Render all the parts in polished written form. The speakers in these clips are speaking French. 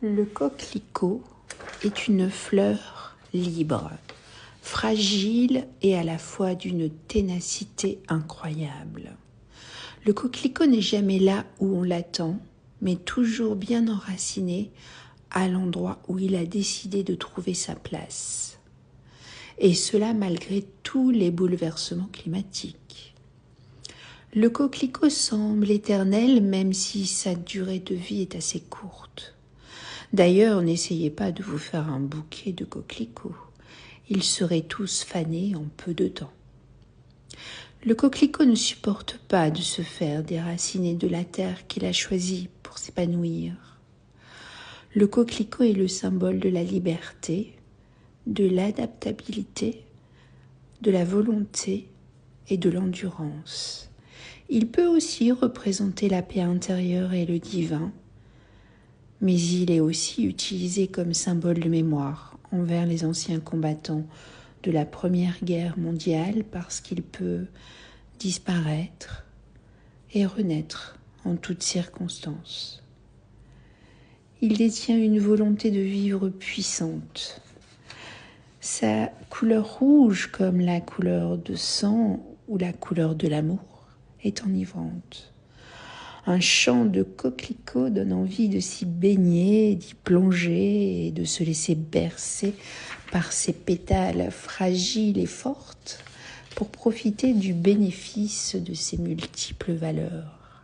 Le coquelicot est une fleur libre, fragile et à la fois d'une ténacité incroyable. Le coquelicot n'est jamais là où on l'attend, mais toujours bien enraciné à l'endroit où il a décidé de trouver sa place. Et cela malgré tous les bouleversements climatiques. Le coquelicot semble éternel même si sa durée de vie est assez courte. D'ailleurs, n'essayez pas de vous faire un bouquet de coquelicots. Ils seraient tous fanés en peu de temps. Le coquelicot ne supporte pas de se faire déraciner de la terre qu'il a choisie pour s'épanouir. Le coquelicot est le symbole de la liberté, de l'adaptabilité, de la volonté et de l'endurance. Il peut aussi représenter la paix intérieure et le divin, mais il est aussi utilisé comme symbole de mémoire envers les anciens combattants de la Première Guerre mondiale parce qu'il peut disparaître et renaître en toutes circonstances. Il détient une volonté de vivre puissante. Sa couleur rouge, comme la couleur de sang ou la couleur de l'amour, est enivrante. Un champ de coquelicots donne envie de s'y baigner, d'y plonger et de se laisser bercer par ses pétales fragiles et fortes pour profiter du bénéfice de ses multiples valeurs.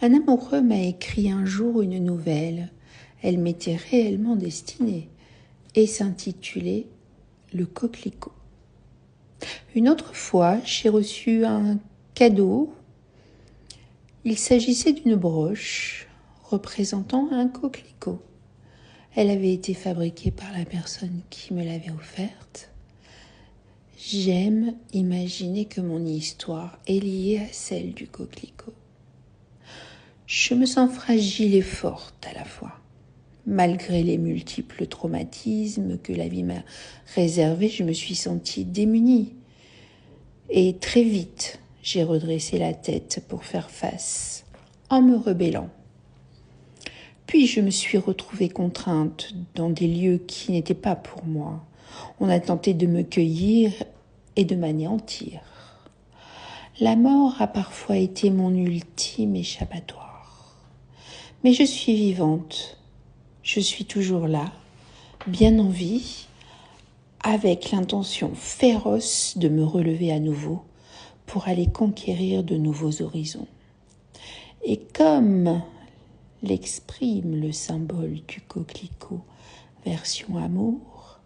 Un amoureux m'a écrit un jour une nouvelle. Elle m'était réellement destinée et s'intitulait « Le coquelicot ». Une autre fois, j'ai reçu un cadeau. Il s'agissait d'une broche représentant un coquelicot. Elle avait été fabriquée par la personne qui me l'avait offerte. J'aime imaginer que mon histoire est liée à celle du coquelicot. Je me sens fragile et forte à la fois. Malgré les multiples traumatismes que la vie m'a réservés, je me suis sentie démunie. Et très vite, j'ai redressé la tête pour faire face, en me rebellant. Puis je me suis retrouvée contrainte dans des lieux qui n'étaient pas pour moi. On a tenté de me cueillir et de m'anéantir. La mort a parfois été mon ultime échappatoire. Mais je suis vivante. Je suis toujours là, bien en vie, avec l'intention féroce de me relever à nouveau pour aller conquérir de nouveaux horizons. Et comme l'exprime le symbole du coquelicot version amour,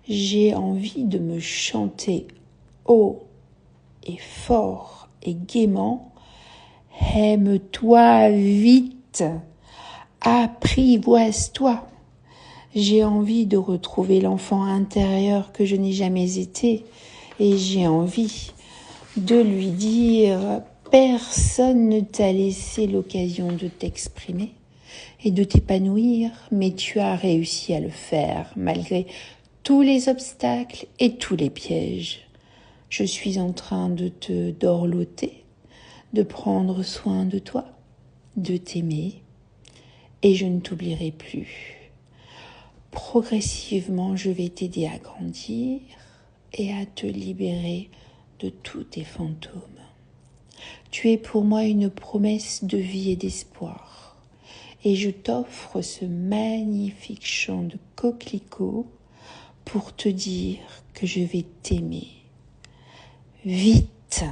j'ai envie de me chanter haut et fort et gaiement « Aime-toi vite, apprivoise-toi ». J'ai envie de retrouver l'enfant intérieur que je n'ai jamais été et j'ai envie de lui dire « Personne ne t'a laissé l'occasion de t'exprimer et de t'épanouir, mais tu as réussi à le faire malgré tous les obstacles et tous les pièges. Je suis en train de te dorloter, de prendre soin de toi, de t'aimer et je ne t'oublierai plus. Progressivement, je vais t'aider à grandir et à te libérer de tous tes fantômes. Tu es pour moi une promesse de vie et d'espoir. Et je t'offre ce magnifique champ de coquelicots pour te dire que je vais t'aimer. Vite!